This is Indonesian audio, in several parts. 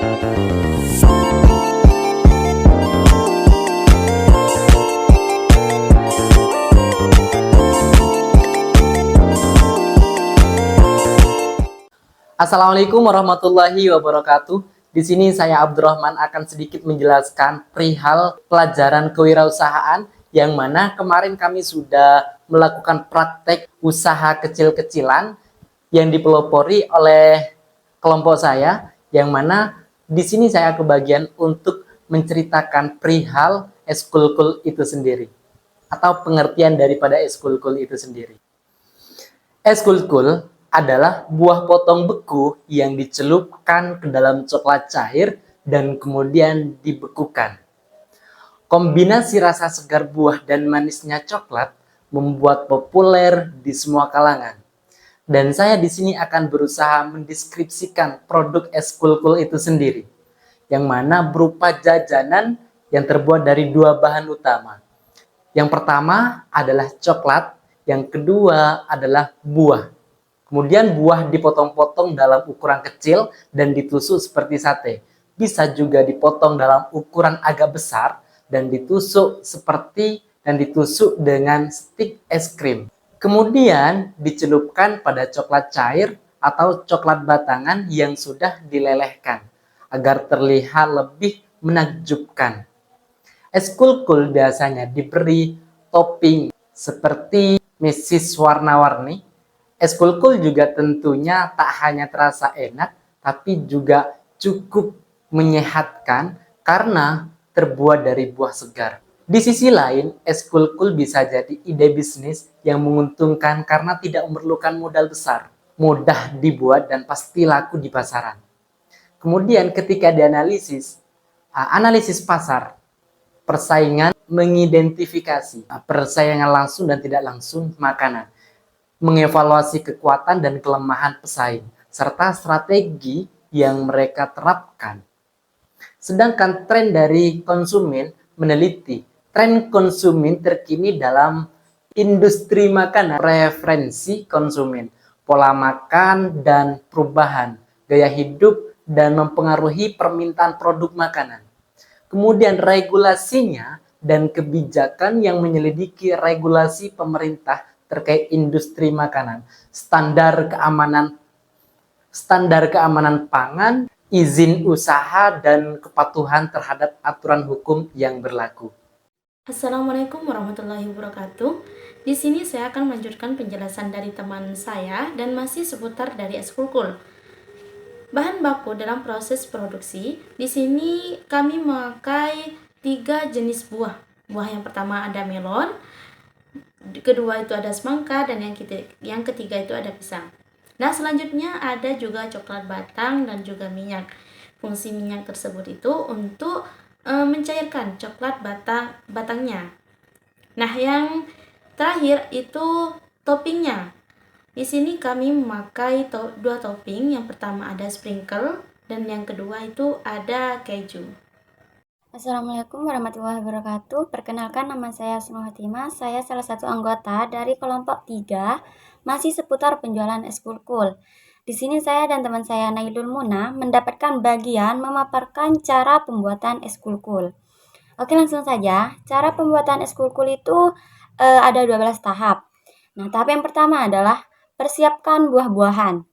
Assalamualaikum warahmatullahi wabarakatuh. Di sini saya Abdurrahman akan sedikit menjelaskan perihal pelajaran kewirausahaan yang mana kemarin kami sudah melakukan praktek usaha kecil-kecilan yang dipelopori oleh kelompok saya, yang mana di sini saya kebagian untuk menceritakan perihal eskulkul itu sendiri atau pengertian daripada eskulkul itu sendiri. Eskulkul adalah buah potong beku yang dicelupkan ke dalam coklat cair dan kemudian dibekukan. Kombinasi rasa segar buah dan manisnya coklat membuat populer di semua kalangan. Dan saya di sini akan berusaha mendeskripsikan produk eskulkul itu sendiri, yang mana berupa jajanan yang terbuat dari dua bahan utama. Yang pertama adalah coklat, yang kedua adalah buah. Kemudian buah dipotong-potong dalam ukuran kecil dan ditusuk seperti sate. Bisa juga dipotong dalam ukuran agak besar dan ditusuk dengan stik es krim. Kemudian dicelupkan pada coklat cair atau coklat batangan yang sudah dilelehkan agar terlihat lebih menakjubkan. Eskulkul biasanya diberi topping seperti mesis warna-warni. Eskulkul juga tentunya tak hanya terasa enak, tapi juga cukup menyehatkan karena terbuat dari buah segar. Di sisi lain, eskulkul bisa jadi ide bisnis yang menguntungkan karena tidak memerlukan modal besar, mudah dibuat dan pasti laku di pasaran. Kemudian ketika dianalisis, analisis pasar, persaingan mengidentifikasi persaingan langsung dan tidak langsung makanan, mengevaluasi kekuatan dan kelemahan pesaing, serta strategi yang mereka terapkan. Sedangkan tren dari konsumen meneliti tren konsumen terkini dalam industri makanan, preferensi konsumen, pola makan dan perubahan, gaya hidup dan mempengaruhi permintaan produk makanan. Kemudian regulasinya dan kebijakan yang menyelidiki regulasi pemerintah terkait industri makanan, standar keamanan pangan, izin usaha, dan kepatuhan terhadap aturan hukum yang berlaku. Assalamualaikum warahmatullahi wabarakatuh. Di sini saya akan melanjutkan penjelasan dari teman saya dan masih seputar dari eskulkul. Bahan baku dalam proses produksi, di sini kami memakai 3 jenis buah. Buah yang pertama ada melon, kedua itu ada semangka, dan yang ketiga itu ada pisang. Nah, selanjutnya ada juga coklat batang dan juga minyak. Fungsi minyak tersebut itu untuk mencairkan coklat batangnya. Nah, yang terakhir itu toppingnya. Di sini kami memakai 2 topping. Yang pertama ada sprinkle dan yang kedua itu ada keju. Assalamualaikum warahmatullahi wabarakatuh. Perkenalkan, nama saya Asma Fatimah. Saya salah satu anggota dari kelompok 3, masih seputar penjualan eskulkul. Di sini saya dan teman saya Nailul Muna mendapatkan bagian memaparkan cara pembuatan eskulkul. Oke, langsung saja. Cara pembuatan eskulkul itu ada 12 tahap. Nah, tahap yang pertama adalah persiapkan buah-buahan.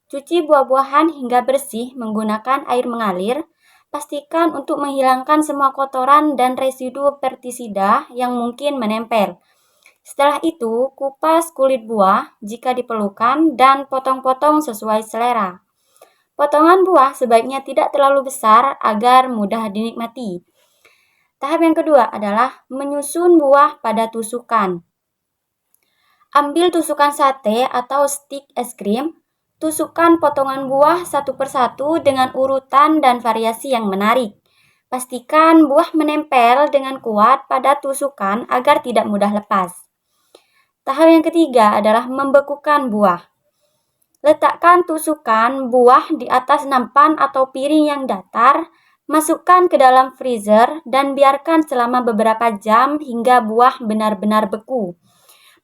Cuci buah-buahan hingga bersih menggunakan air mengalir. Pastikan untuk menghilangkan semua kotoran dan residu pestisida yang mungkin menempel. Setelah itu, kupas kulit buah jika diperlukan dan potong-potong sesuai selera. Potongan buah sebaiknya tidak terlalu besar agar mudah dinikmati. Tahap yang kedua adalah menyusun buah pada tusukan. Ambil tusukan sate atau stik es krim. Tusukkan potongan buah satu persatu dengan urutan dan variasi yang menarik. Pastikan buah menempel dengan kuat pada tusukan agar tidak mudah lepas. Tahap yang ketiga adalah membekukan buah. Letakkan tusukan buah di atas nampan atau piring yang datar. Masukkan ke dalam freezer dan biarkan selama beberapa jam hingga buah benar-benar beku.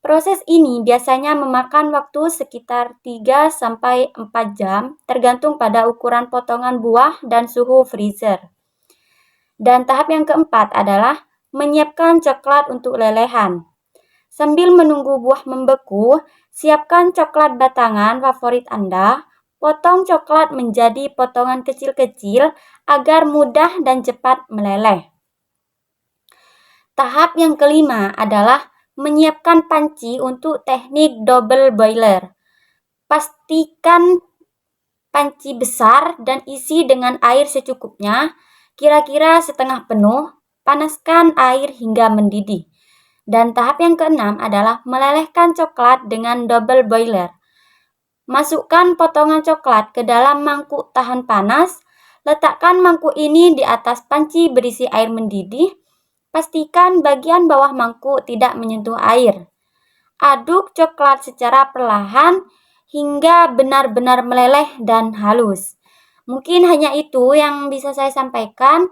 Proses ini biasanya memakan waktu sekitar 3-4 jam tergantung pada ukuran potongan buah dan suhu freezer. Dan tahap yang keempat adalah menyiapkan coklat untuk lelehan. Sambil menunggu buah membeku, siapkan coklat batangan favorit Anda. Potong coklat menjadi potongan kecil-kecil agar mudah dan cepat meleleh. Tahap yang kelima adalah menyiapkan panci untuk teknik double boiler. Pastikan panci besar dan isi dengan air secukupnya, kira-kira setengah penuh. Panaskan air hingga mendidih. Dan tahap yang keenam adalah melelehkan coklat dengan double boiler. Masukkan potongan coklat ke dalam mangkuk tahan panas. Letakkan mangkuk ini di atas panci berisi air mendidih. Pastikan bagian bawah mangkuk tidak menyentuh air. Aduk coklat secara perlahan hingga benar-benar meleleh dan halus. Mungkin hanya itu yang bisa saya sampaikan.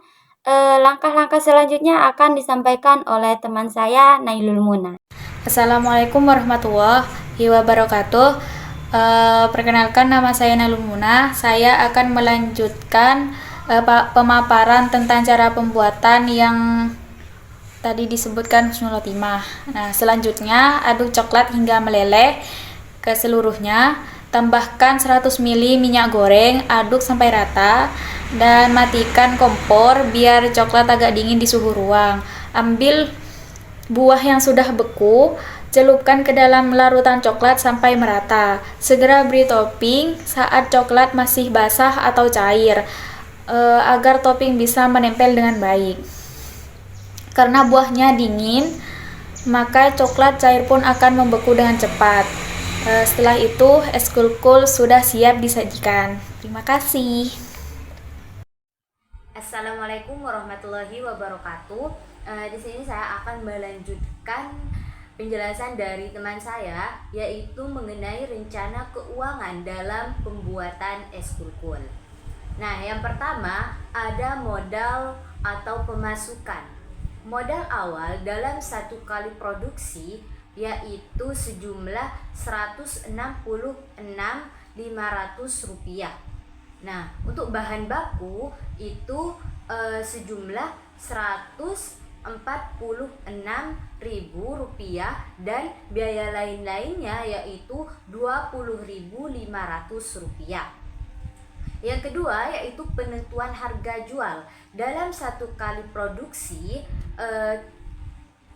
Langkah-langkah selanjutnya akan disampaikan oleh teman saya, Nailul Muna. Assalamualaikum warahmatullahi wabarakatuh. Perkenalkan, nama saya Nailul Muna. Saya akan melanjutkan pemaparan tentang cara pembuatan yang tadi disebutkan Husnul Khotimah. Nah, selanjutnya aduk coklat hingga meleleh ke seluruhnya. Tambahkan 100 ml minyak goreng, aduk sampai rata dan matikan kompor biar coklat agak dingin di suhu ruang. Ambil buah yang sudah beku, celupkan ke dalam larutan coklat sampai merata. Segera beri topping saat coklat masih basah atau cair, agar topping bisa menempel dengan baik. Karena buahnya dingin, maka coklat cair pun akan membeku dengan cepat. Setelah itu, es kulkul sudah siap disajikan. Terima kasih. Assalamualaikum warahmatullahi wabarakatuh. Di sini saya akan melanjutkan penjelasan dari teman saya, yaitu mengenai rencana keuangan dalam pembuatan es kulkul. Nah, yang pertama ada modal atau pemasukan. Modal awal dalam satu kali produksi yaitu sejumlah Rp166.500. Nah, untuk bahan baku itu sejumlah Rp146.000 dan biaya lain-lainnya yaitu Rp20.500. Yang kedua yaitu penentuan harga jual. Dalam satu kali produksi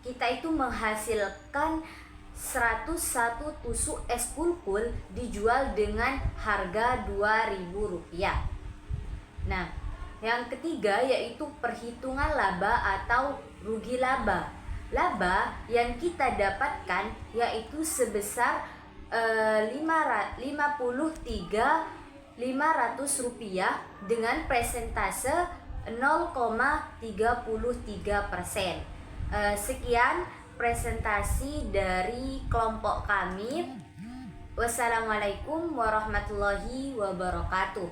kita itu menghasilkan 101 tusuk es kulkul dijual dengan harga Rp2.000. Nah, yang ketiga yaitu perhitungan laba atau rugi laba. Laba yang kita dapatkan yaitu sebesar Rp53.500 dengan persentase 0,33%. Sekian presentasi dari kelompok kami. Wassalamualaikum warahmatullahi wabarakatuh.